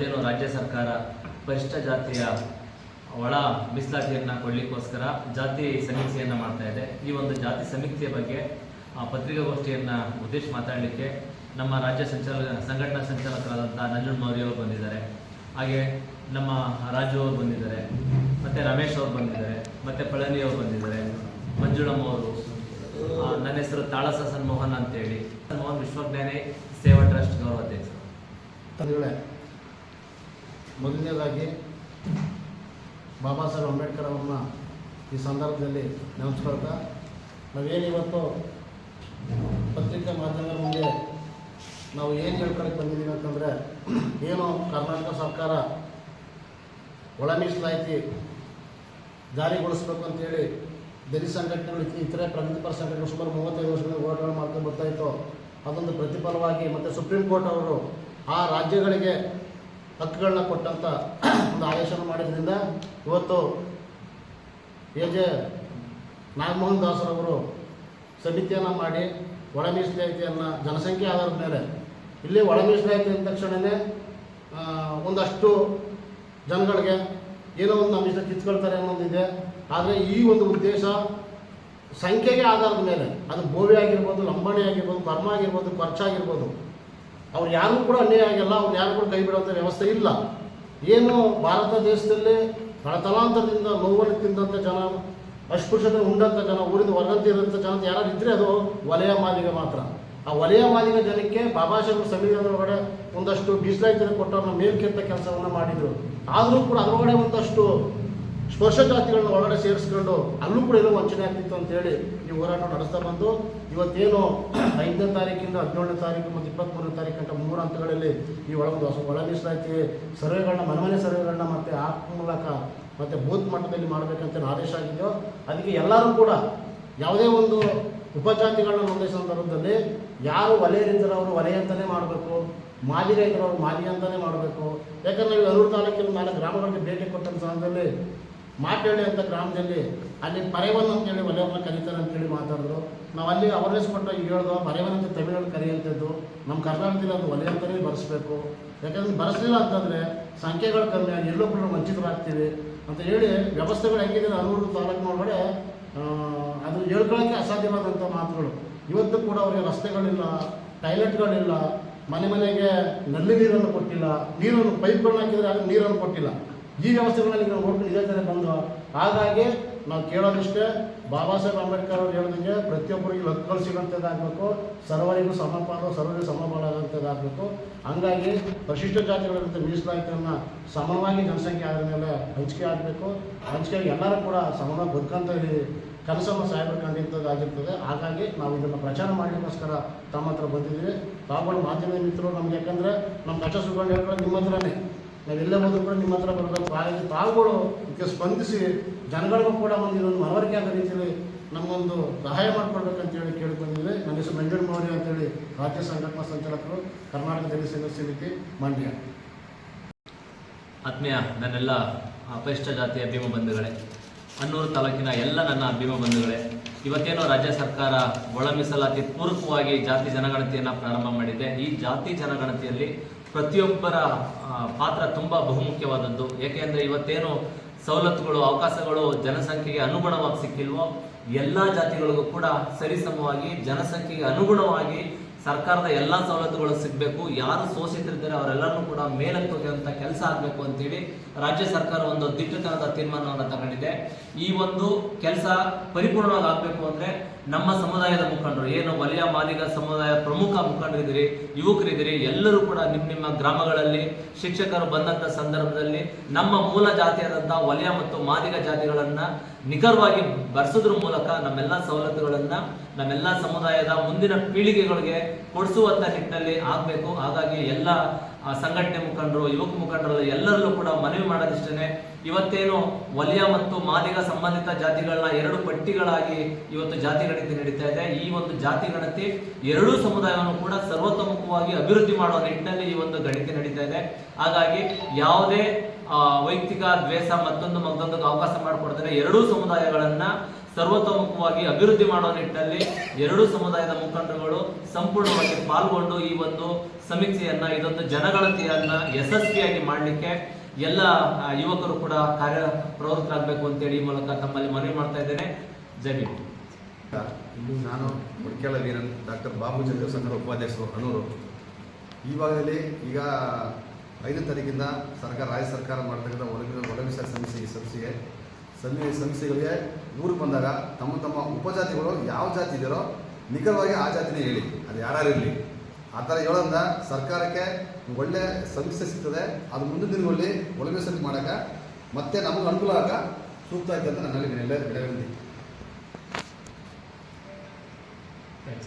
ಇವತ್ತೇನು ರಾಜ್ಯ ಸರ್ಕಾರ ಪರಿಶಿಷ್ಟ ಜಾತಿಯ ಒಳ ಮೀಸಲಾತಿಯನ್ನು ಕೊಡಲಿಕ್ಕೋಸ್ಕರ ಜಾತಿ ಸಮೀಕ್ಷೆಯನ್ನು ಮಾಡ್ತಾ ಇದೆ. ಈ ಒಂದು ಜಾತಿ ಸಮೀಕ್ಷೆಯ ಬಗ್ಗೆ ಪತ್ರಿಕಾಗೋಷ್ಠಿಯನ್ನು ಉದ್ದೇಶಿಸಿ ಮಾತಾಡಲಿಕ್ಕೆ ನಮ್ಮ ರಾಜ್ಯ ಸಂಘಟನಾ ಸಂಚಾಲಕರಾದಂಥ ನಂಜುಂಡ ಮೌರ್ಯ ಅವರು ಬಂದಿದ್ದಾರೆ. ಹಾಗೆ ನಮ್ಮ ರಾಜು ಅವರು ಬಂದಿದ್ದಾರೆ, ಮತ್ತು ರಮೇಶ್ ಅವರು ಬಂದಿದ್ದಾರೆ, ಮತ್ತು ಪಳನಿ ಅವರು ಬಂದಿದ್ದಾರೆ, ಮಂಜುಳಮ್ಮ ಅವರು. ನನ್ನ ಹೆಸರು ತಾಳಸ ಸನ್ಮೋಹನ್ ಅಂತೇಳಿ, ಮೋಹನ್ ವಿಶ್ವಜ್ಞಾನಿ ಸೇವಾ ಟ್ರಸ್ಟ್ ಗೌರವಾಧ್ಯಕ್ಷರು. ಮೊದಲನೇದಾಗಿ ಬಾಬಾ ಸಾಹೇಬ್ ಅಂಬೇಡ್ಕರ್ ಅವ್ರನ್ನ ಈ ಸಂದರ್ಭದಲ್ಲಿ ನೆನೆಸ್ಕೊಳ್ತಾ, ನಾವೇನಿವತ್ತು ಪತ್ರಿಕಾ ಮಾಧ್ಯಮದ ಮುಂದೆ ನಾವು ಏನು ಹೇಳ್ಕೊಳಕ್ಕೆ ಬಂದಿದ್ದೀವಿ ಅಂತಂದರೆ, ಏನು ಕರ್ನಾಟಕ ಸರ್ಕಾರ ಒಳ ಮೀಸಲಾತಿ ಜಾರಿಗೊಳಿಸಬೇಕು ಅಂತೇಳಿ ದಲಿತ ಸಂಘಟನೆಗಳು ಇತರೆ ಪ್ರಗತಿಪರ ಸಂಘಟನೆಗಳು ಸುಮಾರು 35 ವರ್ಷಗಳಿಂದ ಹೋರಾಟಗಳು ಮಾಡ್ಕೊಂಡು ಬರ್ತಾಯಿತ್ತು. ಅದೊಂದು ಪ್ರತಿಫಲವಾಗಿ ಮತ್ತು ಸುಪ್ರೀಂ ಕೋರ್ಟ್ ಅವರು ಆ ರಾಜ್ಯಗಳಿಗೆ ಹಕ್ಕುಗಳನ್ನ ಕೊಟ್ಟಂಥ ಒಂದು ಆದೇಶ ಮಾಡಿದ್ರಿಂದ ಇವತ್ತು ಎ.ಜೆ. ನಾಗಮೋಹನ್ ದಾಸರವರು ಸಮಿತಿಯನ್ನು ಮಾಡಿ ಒಳ ಮೀಸಲಾತಿಯನ್ನು ಜನಸಂಖ್ಯೆ ಆಧಾರದ ಮೇಲೆ, ಇಲ್ಲಿ ಒಳ ಮೀಸಲಾತಿ ಅಂದ ತಕ್ಷಣವೇ ಒಂದಷ್ಟು ಜನಗಳಿಗೆ ಏನೋ ಒಂದು ನಮ್ಮ ಇಷ್ಟ ಕಿತ್ಕೊಳ್ತಾರೆ ಅನ್ನೋದಿದೆ. ಆದರೆ ಈ ಒಂದು ಉದ್ದೇಶ ಸಂಖ್ಯೆಗೆ ಆಧಾರದ ಮೇಲೆ, ಅದು ಬೋವಿ ಆಗಿರ್ಬೋದು, ಲಂಬಾಣಿ ಆಗಿರ್ಬೋದು, ಕರ್ಮ ಆಗಿರ್ಬೋದು, ಖರ್ಚಾಗಿರ್ಬೋದು, ಅವ್ರು ಯಾರೂ ಕೂಡ ಅನ್ಯಾಯ ಆಗಿಲ್ಲ, ಅವ್ರು ಯಾರು ಕೂಡ ಕೈ ಬಿಡುವಂಥ ವ್ಯವಸ್ಥೆ ಇಲ್ಲ. ಏನು ಭಾರತ ದೇಶದಲ್ಲಿ ತಲಾಂತರದಿಂದ ನೋವನ್ನು ತಿಂದಂಥ ಜನ, ಅಸ್ಪೃಶ್ಯತೆ ಉಂಡಂಥ ಜನ, ಊರಿಂದ ಹೊರಗಂತಿರೋಂಥ ಜನ ಯಾರು ಇದ್ದರೆ ಅದು ವಲಯ ಮಾದಿಗ ಮಾತ್ರ. ಆ ವಲಯ ಮಾದಿಗ ಜನಕ್ಕೆ ಬಾಬಾ ಸಾಹೇಬ್ ಸಂವಿಧಾನದೊಳಗಡೆ ಒಂದಷ್ಟು ಮೀಸಲಾತಿಯನ್ನು ಕೊಟ್ಟವ್ರನ್ನ ಮೇಲ್ಕೆತ್ತ ಕೆಲಸವನ್ನು ಮಾಡಿದರು. ಆದರೂ ಕೂಡ ಅದರೊಳಗಡೆ ಒಂದಷ್ಟು ಸ್ಪರ್ಶ ಜಾತಿಗಳನ್ನ ಒಳಗಡೆ ಸೇರಿಸ್ಕೊಂಡು ಅಲ್ಲೂ ಕೂಡ ಏನೋ ವಂಚನೆ ಆಗ್ತಿತ್ತು ಅಂತೇಳಿ ಈ ಹೋರಾಟ ನಡೆಸ್ತಾ ಬಂದು, ಇವತ್ತೇನು 5ನೇ ತಾರೀಕಿಂದ 17ನೇ ತಾರೀಕು ಮತ್ತು 23ನೇ ತಾರೀಕು ಗಂಟ 3 ಹಂತಗಳಲ್ಲಿ ಈ ಒಳ ಮೀಸಲಾತಿ ಸರ್ವೆಗಳನ್ನ, ಮನೆ ಸರ್ವೆಗಳನ್ನ ಮತ್ತು ಆಪ್ ಮೂಲಕ ಮತ್ತು ಬೂತ್ ಮಟ್ಟದಲ್ಲಿ ಮಾಡಬೇಕಂತ ಆದೇಶ ಆಗಿದೆಯೋ, ಅದಕ್ಕೆ ಎಲ್ಲರೂ ಕೂಡ ಯಾವುದೇ ಒಂದು ಉಪಜಾತಿಗಳನ್ನ ನೋಂದಾಯಿಸೋ ಸಂದರ್ಭದಲ್ಲಿ ಯಾರು ವಲಯರಿದ್ದರೆ ಅವರು ವಲಯ ಅಂತಲೇ ಮಾಡಬೇಕು, ಮಾದಿಗ ಇದ್ದರೆ ಅವರು ಮಾದಿಗ ಅಂತಲೇ ಮಾಡಬೇಕು. ಯಾಕಂದರೆ ನಾವು ಅನೂರು ತಾಲೂಕಿನ 4 ಗ್ರಾಮಗಳಿಗೆ ಭೇಟಿ ಕೊಟ್ಟ ಸಂದರ್ಭದಲ್ಲಿ ಮಾಟೇಳಿ ಅಂತ ಗ್ರಾಮದಲ್ಲಿ ಅಲ್ಲಿ ಪರೆವನ್ ಅಂತೇಳಿ ವಲಯವನ್ನು ಕರೀತಾರೆ ಅಂತೇಳಿ ಮಾತಾಡಿದ್ರು. ನಾವು ಅಲ್ಲಿ ಅವೇರ್ನೆಸ್ ಕೊಟ್ಟ ಈಗ ಹೇಳ್ದು ಪರೆವನ್ ಅಂತ ತಮಿಳಲ್ಲಿ ಕರೆಯುವಂಥದ್ದು, ನಮ್ಮ ಕರ್ನಾಟಕದಲ್ಲಿ ಅದು ವಲಯ ಅಂತಲೇ ಬರೆಸ್ಬೇಕು. ಯಾಕಂದರೆ ಬರೆಸಲಿಲ್ಲ ಅಂತಂದರೆ ಸಂಖ್ಯೆಗಳು ಕಮ್ಮಿ ಆಗಿ ಎಲ್ಲೊಬ್ಬರು ವಂಚಿತರಾಗ್ತೀವಿ ಅಂತ ಹೇಳಿ ವ್ಯವಸ್ಥೆಗಳು ಹೆಂಗಿದೆ ಅನೂರು ತಾಲೂಕಿನೊಳಗಡೆ ಅದು ಹೇಳ್ಕೊಳ್ಳೋಕ್ಕೆ ಅಸಾಧ್ಯವಾದಂಥ ಮಾತುಗಳು. ಇವತ್ತು ಕೂಡ ಅವರಿಗೆ ರಸ್ತೆಗಳಿಲ್ಲ, ಟಾಯ್ಲೆಟ್ಗಳಿಲ್ಲ, ಮನೆಗೆ ನಲ್ಲಿ ನೀರನ್ನು ಕೊಟ್ಟಿಲ್ಲ, ನೀರನ್ನು ಪೈಪ್ಗಳನ್ನ ಹಾಕಿದರೆ ಅದಕ್ಕೆ ನೀರನ್ನು ಕೊಟ್ಟಿಲ್ಲ. ಈ ವ್ಯವಸ್ಥೆಗಳಲ್ಲಿ ನಾವು ನೋಡ್ಕೊಂಡು ಇದೇ ಥರ ಬಂದು, ಹಾಗಾಗಿ ನಾವು ಕೇಳೋದಿಷ್ಟೇ, ಬಾಬಾ ಸಾಹೇಬ್ ಅಂಬೇಡ್ಕರ್ ಅವರು ಹೇಳಿದಂಗೆ ಪ್ರತಿಯೊಬ್ಬರಿಗೆ ಹಕ್ಕುಗಳು ಸಿಗೋಂಥದ್ದಾಗಬೇಕು, ಸರ್ವರಿಗೂ ಸಮಪಾಲು, ಸರ್ವರಿಗೂ ಸಮಪಾಲಾಗುವಂಥದ್ದಾಗಬೇಕು. ಹಂಗಾಗಿ ಪರಿಶಿಷ್ಟ ಜಾತಿಗಳಿಂದ ಮೀಸಲಾತಿಯನ್ನು ಸಮವಾಗಿ ಜನಸಂಖ್ಯೆ ಆದ ಮೇಲೆ ಹಂಚಿಕೆ ಆಗಬೇಕು. ಹಂಚಿಕೆಯಾಗಿ ಎಲ್ಲರೂ ಕೂಡ ಸಮವಾಗಿ ಬದುಕಂತ ಕೆಲಸವನ್ನು ಸಾಹೇಬರು ಕಂಡಿದ್ದದಾಗಿರ್ತದೆ. ಹಾಗಾಗಿ ನಾವು ಇದನ್ನು ಪ್ರಚಾರ ಮಾಡಲಿಕ್ಕೋಸ್ಕರ ತಮ್ಮ ಹತ್ರ ಬಂದಿದ್ದೀವಿ. ತಾವುಗಳು ಮಾಧ್ಯಮ ಮಿತ್ರರು ನಮ್ಗೆ, ಯಾಕಂದರೆ ನಮ್ಮ ಕಷ್ಟ ಸುಖಗಳು ಹೇಳ್ಕೊಂಡು ನಿಮ್ಮ ಹತ್ರನೇ, ನಾವೆಲ್ಲೇ ಹೋದ್ರೂ ಕೂಡ ನಿಮ್ಮ ಹತ್ರ ಬರಬೇಕು. ಹಾಗಾಗಿ ತಾವುಗಳು ಇದಕ್ಕೆ ಸ್ಪಂದಿಸಿ ಜನಗಳಿಗೂ ಕೂಡ ಒಂದು ಇದೊಂದು ಮನವರಿಕೆ ಆಗೋ ರೀತಿಯಲ್ಲಿ ನಮಗೊಂದು ಸಹಾಯ ಮಾಡಿಕೊಡ್ಬೇಕಂತೇಳಿ ಕೇಳಿಕೊಂಡಿದ್ದೀವಿ. ನನ್ನ ಹೆಸರು ನಂಜುಂಡ ಮೌರ್ಯ ಅಂತೇಳಿ, ರಾಜ್ಯ ಸಂಘಟನಾ ಸಂಚಾಲಕರು, ಕರ್ನಾಟಕ ದಲಿತ ಸಂಘ ಸಮಿತಿ, ಮಂಡ್ಯ. ಆತ್ಮೀಯ ನನ್ನೆಲ್ಲ ಪರಿಶಿಷ್ಟ ಜಾತಿಯ ಭೀಮ ಬಂಧುಗಳೇ, ಅನ್ನೂರು ತಾಲೂಕಿನ ಎಲ್ಲ ನನ್ನ ಭೀಮ ಬಂಧುಗಳೇ, ಇವತ್ತೇನೋ ರಾಜ್ಯ ಸರ್ಕಾರ ಒಳ ಮೀಸಲಾತಿ ಪೂರಕವಾಗಿ ಜಾತಿ ಜನಗಣತಿಯನ್ನು ಪ್ರಾರಂಭ ಮಾಡಿದೆ. ಈ ಜಾತಿ ಜನಗಣತಿಯಲ್ಲಿ ಪ್ರತಿಯೊಬ್ಬರ ಪಾತ್ರ ತುಂಬ ಬಹುಮುಖ್ಯವಾದದ್ದು. ಏಕೆಂದರೆ ಇವತ್ತೇನು ಸವಲತ್ತುಗಳು, ಅವಕಾಶಗಳು ಜನಸಂಖ್ಯೆಗೆ ಅನುಗುಣವಾಗಿ ಸಿಕ್ಕಿಲ್ವೋ, ಎಲ್ಲ ಜಾತಿಗಳಿಗೂ ಕೂಡ ಸರಿಸಮವಾಗಿ ಜನಸಂಖ್ಯೆಗೆ ಅನುಗುಣವಾಗಿ ಸರ್ಕಾರದ ಎಲ್ಲ ಸವಲತ್ತುಗಳು ಸಿಗಬೇಕು. ಯಾರು ಶೋಷಿತರಿದ್ದಾರೆ ಅವರೆಲ್ಲರನ್ನೂ ಕೂಡ ಮೇಲೆತ್ತುವಂಥ ಕೆಲಸ ಆಗಬೇಕು ಅಂತೇಳಿ ರಾಜ್ಯ ಸರ್ಕಾರ ಒಂದು ದಿಟ್ಟತನದ ತೀರ್ಮಾನವನ್ನು ತಗೊಂಡಿದೆ. ಈ ಒಂದು ಕೆಲಸ ಪರಿಪೂರ್ಣವಾಗಿ ಆಗಬೇಕು ಅಂದರೆ ನಮ್ಮ ಸಮುದಾಯದ ಮುಖಂಡರು, ಏನು ವಲಯ ಮಾದಿಗ ಸಮುದಾಯ ಪ್ರಮುಖ ಮುಖಂಡರಿದ್ದೀರಿ, ಯುವಕರಿದ್ದೀರಿ, ಎಲ್ಲರೂ ಕೂಡ ನಿಮ್ಮ ಗ್ರಾಮಗಳಲ್ಲಿ ಶಿಕ್ಷಕರು ಬಂದಂಥ ಸಂದರ್ಭದಲ್ಲಿ ನಮ್ಮ ಮೂಲ ಜಾತಿಯಾದಂಥ ವಲಯ ಮತ್ತು ಮಾದಿಗ ಜಾತಿಗಳನ್ನು ನಿಖರವಾಗಿ ಬರೆಸೋದ್ರ ಮೂಲಕ ನಮ್ಮೆಲ್ಲ ಸವಲತ್ತುಗಳನ್ನು ನಮ್ಮೆಲ್ಲ ಸಮುದಾಯದ ಮುಂದಿನ ಪೀಳಿಗೆಗಳಿಗೆ ಕೊಡಿಸುವಂಥ ನಿಟ್ಟಿನಲ್ಲಿ ಆಗಬೇಕು. ಹಾಗಾಗಿ ಎಲ್ಲ ಸಂಘಟನೆ ಮುಖಂಡರು, ಯುವಕ ಮುಖಂಡರು ಎಲ್ಲರಲ್ಲೂ ಕೂಡ ಮನವಿ ಮಾಡೋದಿಷ್ಟೇ, ಇವತ್ತೇನು ವಲಯ ಮತ್ತು ಮಾದಿಗ ಸಂಬಂಧಿತ ಜಾತಿಗಳನ್ನ 2 ಪಟ್ಟಿಗಳಾಗಿ ಇವತ್ತು ಜಾತಿ ಗಣತಿ ನಡೀತಾ ಇದೆ. ಈ ಒಂದು ಜಾತಿ ಗಣತಿ ಎರಡೂ ಸಮುದಾಯವನ್ನು ಕೂಡ ಸರ್ವತೋಮುಖವಾಗಿ ಅಭಿವೃದ್ಧಿ ಮಾಡುವ ನಿಟ್ಟಿನಲ್ಲಿ ಈ ಒಂದು ಗಣತಿ ನಡೀತಾ ಇದೆ. ಹಾಗಾಗಿ ಯಾವುದೇ ವೈಯಕ್ತಿಕ ದ್ವೇಷ ಮತ್ತೊಂದು ಅವಕಾಶ ಮಾಡಿಕೊಡ್ತಾರೆ, ಎರಡೂ ಸಮುದಾಯಗಳನ್ನ ಸರ್ವತೋಮುಖವಾಗಿ ಅಭಿವೃದ್ಧಿ ಮಾಡುವ ನಿಟ್ಟಿನಲ್ಲಿ ಎರಡೂ ಸಮುದಾಯದ ಮುಖಂಡರುಗಳು ಸಂಪೂರ್ಣವಾಗಿ ಪಾಲ್ಗೊಂಡು ಈ ಒಂದು ಸಮೀಕ್ಷೆಯನ್ನ, ಇದೊಂದು ಜನಗಣತಿಯನ್ನ ಯಶಸ್ವಿಯಾಗಿ ಮಾಡಲಿಕ್ಕೆ ಎಲ್ಲ ಯುವಕರು ಕೂಡ ಕಾರ್ಯ ಪ್ರವೃತ್ತರಾಗಬೇಕು ಅಂತೇಳಿ ಈ ಮೂಲಕ ತಮ್ಮಲ್ಲಿ ಮನವಿ ಮಾಡ್ತಾ ಇದ್ದೇನೆ. ಜೈ ಭೀಮ್. ನಾನು ಮುಡ್ಕೆಳ ವೀರನ್, ಡಾಕ್ಟರ್ ಬಾಬು ಚಂದ್ರ ಸಂಘದ ಉಪಾಧ್ಯಕ್ಷರು ಅನೂರು. ಈ ಭಾಗದಲ್ಲಿ ಈಗ 5ನೇ ತಾರೀಕಿಂದ ರಾಜ್ಯ ಸರ್ಕಾರ ಮಾಡ್ತಕ್ಕಂಥ ಒಳಮೀಸಲ ಸಮಸ್ಯೆಗಳಿಗೆ ಊರಿಗೆ ಬಂದಾಗ ತಮ್ಮ ಉಪಜಾತಿಗಳು ಯಾವ ಜಾತಿ ಇದೆಯೋ ನಿಖರವಾಗಿ ಆ ಜಾತಿನೇ ಹೇಳಿ, ಅದು ಯಾರಿರಲಿ. ಆ ಥರ ಹೇಳೋದ್ರಿಂದ ಸರ್ಕಾರಕ್ಕೆ ಒಳ್ಳೆ ಸಮಸ್ಯೆ ಸಿಗ್ತದೆ. ಅದು ಮುಂದಿನ ದಿನಗಳಲ್ಲಿ ಒಳಮೀಸಲು ಮಾಡೋಕೆ ಮತ್ತೆ ನಮಗೆ ಅನುಕೂಲ ಆಗ ಸೂಕ್ತ ಆಯ್ತು ಅಂತ ನನ್ನಲ್ಲಿ ವಿನಂತಿ.